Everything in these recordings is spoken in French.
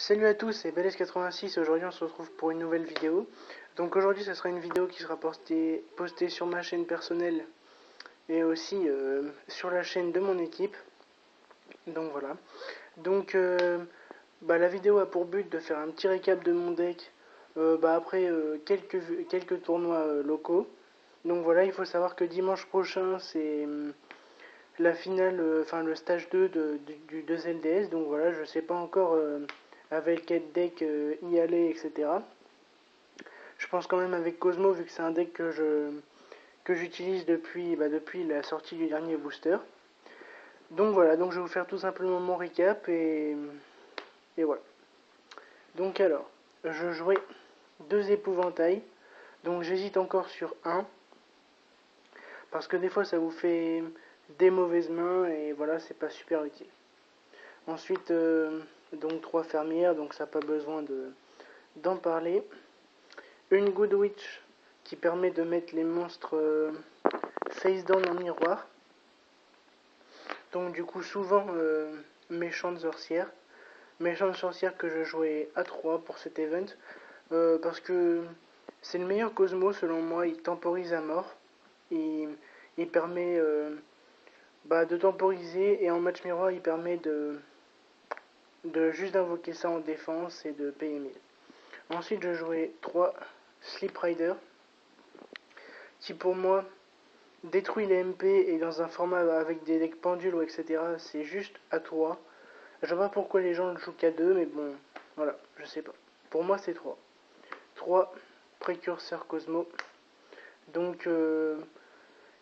Salut à tous, c'est Belès86. Aujourd'hui on se retrouve pour une nouvelle vidéo. Donc aujourd'hui ce sera une vidéo qui sera postée sur ma chaîne personnelle et aussi sur la chaîne de mon équipe. Donc voilà. Donc la vidéo a pour but de faire un petit récap de mon deck après quelques tournois locaux. Donc voilà, il faut savoir que dimanche prochain c'est la finale, le stage 2 du 2LDS. Donc voilà, je sais pas encore avec quel deck y aller, etc. Je pense quand même avec Cosmo, vu que c'est un deck que j'utilise depuis la sortie du dernier booster. Donc voilà, donc je vais vous faire tout simplement mon recap et voilà. Donc alors, je jouais deux épouvantails. Donc j'hésite encore sur un. Parce que des fois ça vous fait des mauvaises mains et voilà, c'est pas super utile. Ensuite, donc trois fermières, donc ça n'a pas besoin d'en parler. Une Good Witch qui permet de mettre les monstres face down en miroir. Donc du coup souvent méchante sorcière. Méchante sorcière que je jouais à 3 pour cet event. Parce que c'est le meilleur Cosmo selon moi, il temporise à mort. Il permet de temporiser et en match miroir il permet de juste d'invoquer ça en défense et de payer 1000. Ensuite je jouais 3 Sleep Rider qui pour moi détruit les MP et dans un format avec des decks pendules etc. c'est juste à 3. Je vois pas pourquoi les gens le jouent qu'à 2 mais bon voilà, je sais pas. Pour moi c'est 3. 3 précurseurs Cosmo. Donc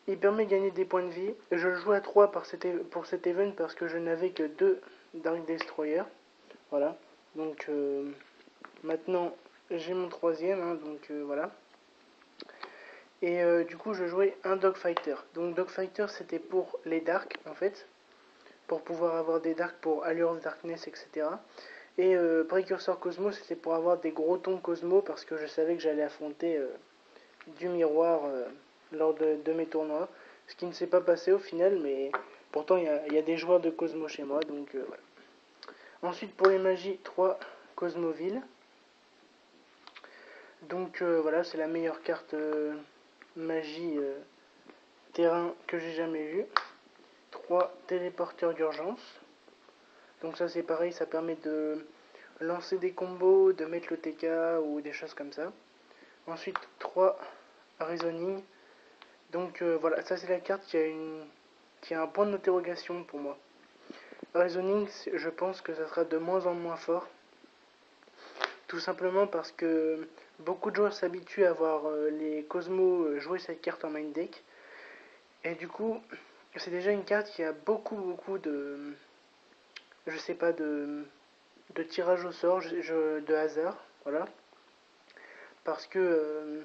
il permet de gagner des points de vie. Je le joue à 3 pour cet event parce que je n'avais que 2 Dark Destroyer. Voilà. Donc maintenant j'ai mon troisième, hein, donc voilà. Et du coup je jouais un Dogfighter. Donc Dogfighter c'était pour les Dark en fait. Pour pouvoir avoir des Dark pour Allure of Darkness, etc. Et Précurseur Cosmo c'était pour avoir des gros tons Cosmo parce que je savais que j'allais affronter du miroir lors de mes tournois. Ce qui ne s'est pas passé au final, mais pourtant il y a des joueurs de Cosmo chez moi, donc voilà. Ensuite pour les magies, 3 Cosmoville. Donc voilà, c'est la meilleure carte magie terrain que j'ai jamais vue. 3 téléporteurs d'urgence. Donc ça c'est pareil, ça permet de lancer des combos, de mettre le TK ou des choses comme ça. Ensuite 3 Reasoning. Donc voilà, ça c'est la carte qui a un point d'interrogation pour moi. Reasoning, je pense que ça sera de moins en moins fort. Tout simplement parce que beaucoup de joueurs s'habituent à voir les Cosmos jouer cette carte en main deck. Et du coup, c'est déjà une carte qui a beaucoup je sais pas, de tirage au sort, de hasard, voilà. Parce que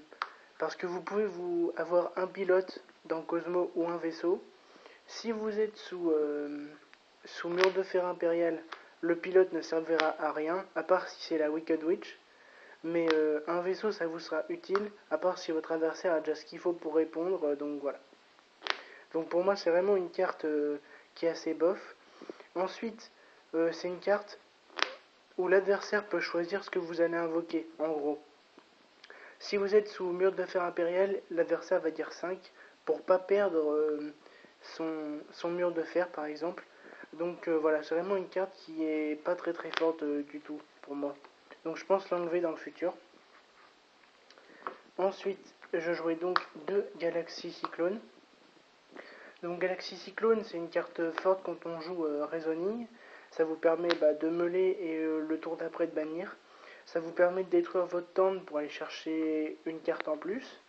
vous pouvez avoir un pilote dans Cosmo ou un vaisseau. Si vous êtes sous mur de fer impérial, le pilote ne servira à rien, à part si c'est la Wicked Witch. Mais un vaisseau, ça vous sera utile, à part si votre adversaire a déjà ce qu'il faut pour répondre, donc voilà. Donc pour moi, c'est vraiment une carte qui est assez bof. Ensuite, c'est une carte où l'adversaire peut choisir ce que vous allez invoquer, en gros. Si vous êtes sous mur de fer impérial, l'adversaire va dire 5 pour pas perdre son mur de fer, par exemple. Donc voilà, c'est vraiment une carte qui est pas très forte du tout pour moi. Donc je pense l'enlever dans le futur. Ensuite, je jouais donc 2 Galaxy Cyclone. Donc Galaxy Cyclone, c'est une carte forte quand on joue Reasoning. Ça vous permet de meuler et le tour d'après de bannir. Ça vous permet de détruire votre tente pour aller chercher une carte en plus.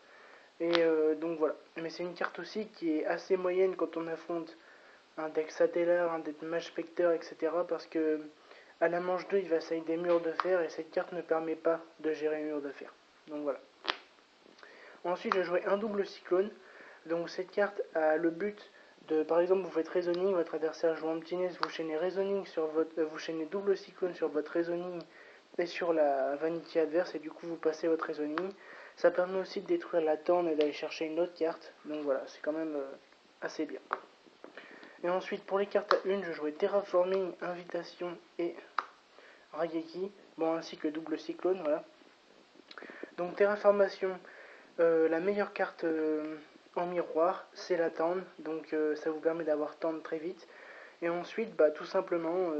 Et donc voilà. Mais c'est une carte aussi qui est assez moyenne quand on affronte un deck Satellar, un deck Mage Spectre, etc. Parce que à la manche 2, il va sailler des murs de fer et cette carte ne permet pas de gérer un mur de fer. Donc voilà. Ensuite, je jouais un double cyclone. Donc cette carte a le but de, par exemple, vous faites Reasoning, votre adversaire joue Emptiness, vous chaînez Reasoning sur vous chaînez double cyclone sur votre Reasoning et sur la Vanity adverse et du coup vous passez votre Reasoning. Ça permet aussi de détruire la Torn et d'aller chercher une autre carte. Donc voilà, c'est quand même assez bien. Et ensuite pour les cartes à une, je jouais Terraforming, Invitation et Raigeki, bon ainsi que double cyclone, voilà. Donc Terraformation, la meilleure carte en miroir, c'est la Tendre, donc ça vous permet d'avoir Tendre très vite. Et ensuite, bah, tout simplement,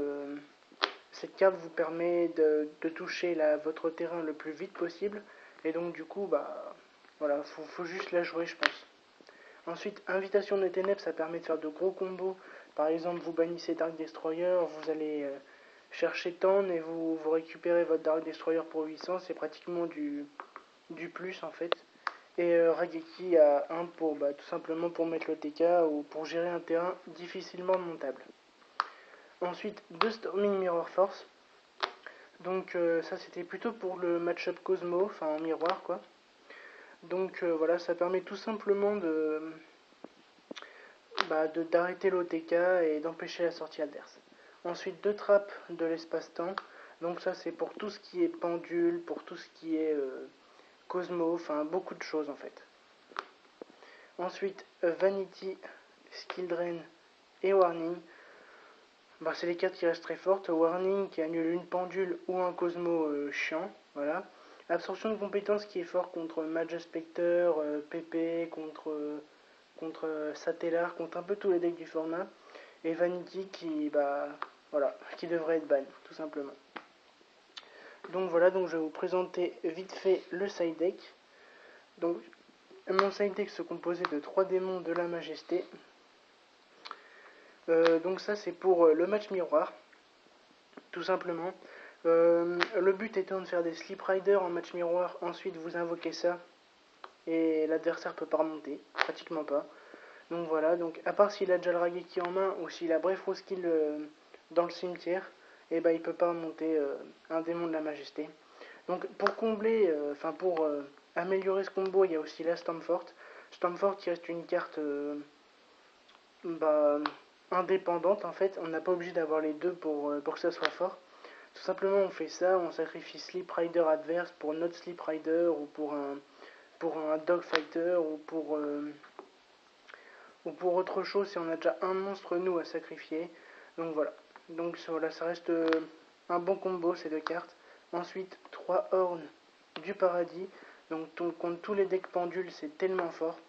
cette carte vous permet de toucher votre terrain le plus vite possible. Et donc du coup, bah voilà, faut juste la jouer, je pense. Ensuite, Invitation des Ténèbres, ça permet de faire de gros combos. Par exemple, vous bannissez Dark Destroyer, vous allez chercher Tendre et vous récupérez votre Dark Destroyer pour 800. C'est pratiquement du plus en fait. Et Raigeki a 1 pour tout simplement pour mettre le TK ou pour gérer un terrain difficilement montable. Ensuite, 2 Storming Mirror Force. Donc ça c'était plutôt pour le match-up Cosmo, enfin en miroir quoi. Donc voilà, ça permet tout simplement d'arrêter l'OTK et d'empêcher la sortie adverse. Ensuite, 2 trappes de l'espace-temps. Donc ça c'est pour tout ce qui est pendule, pour tout ce qui est Cosmo, enfin beaucoup de choses en fait. Ensuite, Vanity, Skill Drain et Warning. Bah, c'est les cartes qui restent très fortes. Warning qui annule une pendule ou un Cosmo chiant. Voilà. Absorption de compétences qui est fort contre Mage Spectre, PP, contre Satellar, contre un peu tous les decks du format. Et Vanity qui devrait être ban, tout simplement. Donc voilà, donc je vais vous présenter vite fait le side deck. Donc mon side deck se composait de 3 démons de la majesté. Donc ça c'est pour le match miroir, tout simplement. Le but étant de faire des Sleep Riders en match miroir, ensuite vous invoquez ça, et l'adversaire peut pas remonter, pratiquement pas. Donc voilà, donc à part s'il a déjà le Raigeki en main, ou s'il a Bref Roskill dans le cimetière, et il peut pas remonter un démon de la majesté. Donc pour combler, pour améliorer ce combo, il y a aussi la Stormfort. Stormfort qui reste une carte indépendante en fait, on n'a pas obligé d'avoir les deux pour que ça soit fort. Tout simplement on fait ça, on sacrifie Sleep Rider adverse pour notre Sleep Rider ou pour un Dogfighter ou pour autre chose si on a déjà un monstre nous à sacrifier. Donc voilà, ça reste un bon combo ces deux cartes. Ensuite 3 Horns du paradis, donc contre tous les decks pendules c'est tellement fort.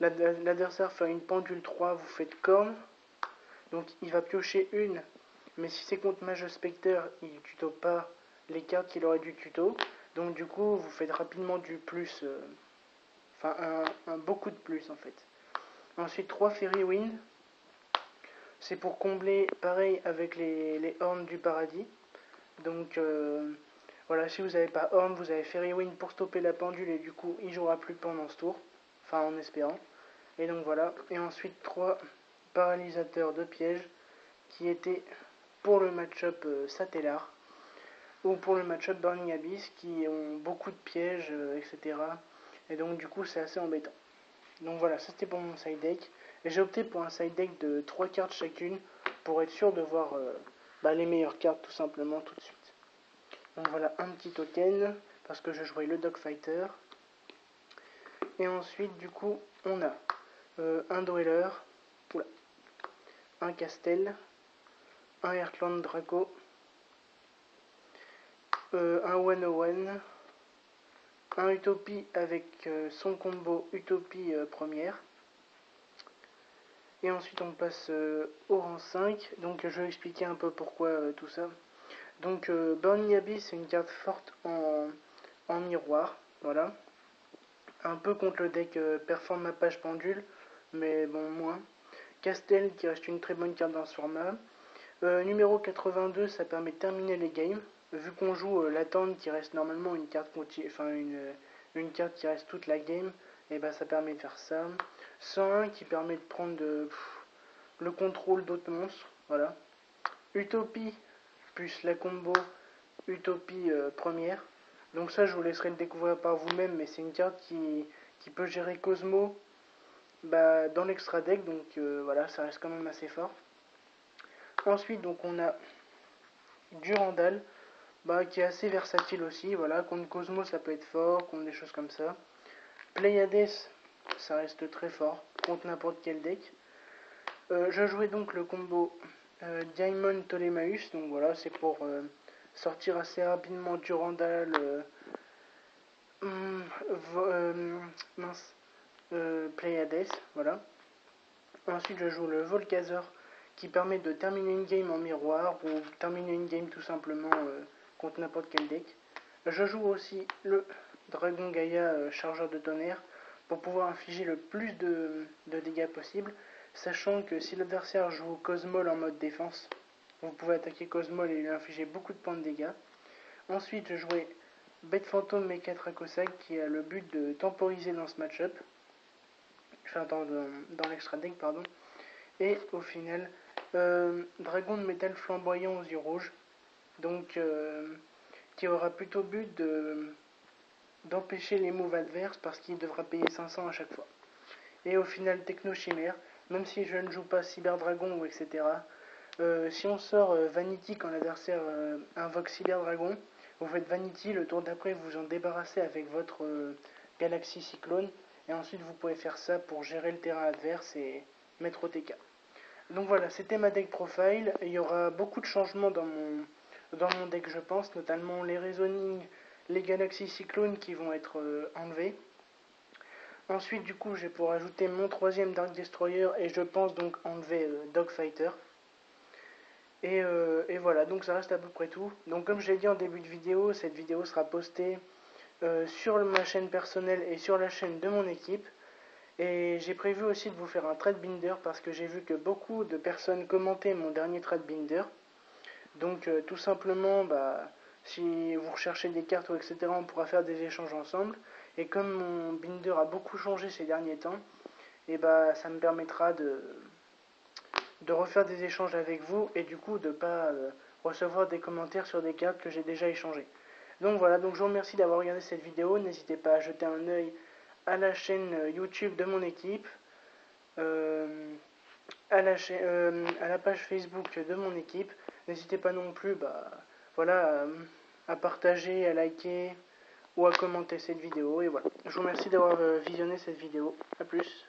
L'adversaire fait une pendule 3, vous faites corne. Donc il va piocher une. Mais si c'est contre Mage Spectre, il ne tuto pas les cartes qu'il aurait dû tuto. Donc du coup, vous faites rapidement du plus. Beaucoup de plus en fait. Ensuite, 3 Fairy Wind. C'est pour combler pareil avec les Horns du paradis. Donc voilà, si vous n'avez pas Horn, vous avez Fairy Wind pour stopper la pendule et du coup il jouera plus pendant ce tour. Enfin en espérant. Et donc voilà. Et ensuite 3 paralysateurs de piège qui étaient pour le match-up Satellar ou pour le match-up Burning Abyss qui ont beaucoup de pièges, etc. Et donc du coup c'est assez embêtant. Donc voilà, ça c'était pour mon side deck. Et j'ai opté pour un side deck de 3 cartes chacune pour être sûr de voir les meilleures cartes tout simplement tout de suite. Donc voilà un petit token parce que je jouais le Dogfighter. Et ensuite du coup on a un Dweller, un Castel, un Heartland Draco, un 101, un Utopie avec son combo Utopie première. Et ensuite on passe au rang 5. Donc je vais expliquer un peu pourquoi tout ça. Donc Burning Abyss c'est une carte forte en miroir. Voilà. Un peu contre le deck Perform ma page pendule. Mais bon moins. Castel qui reste une très bonne carte dans ce format. Numéro 82 ça permet de terminer les games. Vu qu'on joue la Tente qui reste normalement une carte une carte qui reste toute la game, et ça permet de faire ça. 101 qui permet de prendre le contrôle d'autres monstres, voilà. Utopie plus la combo Utopie première. Donc ça je vous laisserai le découvrir par vous-même, mais c'est une carte qui peut gérer Cosmo dans l'extra deck, donc voilà, ça reste quand même assez fort. Ensuite donc on a Durandal, qui est assez versatile aussi, voilà, contre Cosmo ça peut être fort, contre des choses comme ça. Pleiades, ça reste très fort, contre n'importe quel deck. Je jouais donc le combo Diamond Ptolémaeus, donc voilà, c'est sortir assez rapidement Durandal, mince, Pleiades, voilà. Ensuite je joue le Volcazor qui permet de terminer une game en miroir ou terminer une game tout simplement contre n'importe quel deck. Je joue aussi le Dragon Gaïa chargeur de tonnerre pour pouvoir infliger le plus de dégâts possible, sachant que si l'adversaire joue Cosmol en mode défense, vous pouvez attaquer Cosmol et lui infliger beaucoup de points de dégâts. Ensuite je jouais Bête Fantôme Mecha Tracosac qui a le but de temporiser dans ce match-up, enfin dans l'extra deck pardon. Et au final, Dragon de métal flamboyant aux yeux rouges, donc qui aura plutôt but d'empêcher les moves adverses parce qu'il devra payer 500 à chaque fois. Et au final, Techno Chimère, même si je ne joue pas Cyber Dragon ou etc., si on sort Vanity quand l'adversaire invoque Cyber Dragon, vous faites Vanity, le tour d'après vous en débarrassez avec votre Galaxy Cyclone, et ensuite vous pouvez faire ça pour gérer le terrain adverse et mettre au TK. Donc voilà, c'était ma deck profile. Il y aura beaucoup de changements dans mon deck, je pense, notamment les Reasoning, les Galaxy Cyclone qui vont être enlevés. Ensuite, du coup, je vais pouvoir ajouter mon troisième Dark Destroyer et je pense donc enlever Dogfighter. Et voilà, donc ça reste à peu près tout. Donc comme je l'ai dit en début de vidéo, cette vidéo sera postée sur ma chaîne personnelle et sur la chaîne de mon équipe. Et j'ai prévu aussi de vous faire un trade binder parce que j'ai vu que beaucoup de personnes commentaient mon dernier trade binder. Donc tout simplement, si vous recherchez des cartes ou etc., on pourra faire des échanges ensemble. Et comme mon binder a beaucoup changé ces derniers temps, et ça me permettra de refaire des échanges avec vous et du coup de ne pas recevoir des commentaires sur des cartes que j'ai déjà échangées. Donc voilà, donc je vous remercie d'avoir regardé cette vidéo. N'hésitez pas à jeter un œil à la chaîne YouTube de mon équipe, à la page Facebook de mon équipe. N'hésitez pas non plus voilà, à partager, à liker ou à commenter cette vidéo. Et voilà, je vous remercie d'avoir visionné cette vidéo. A plus.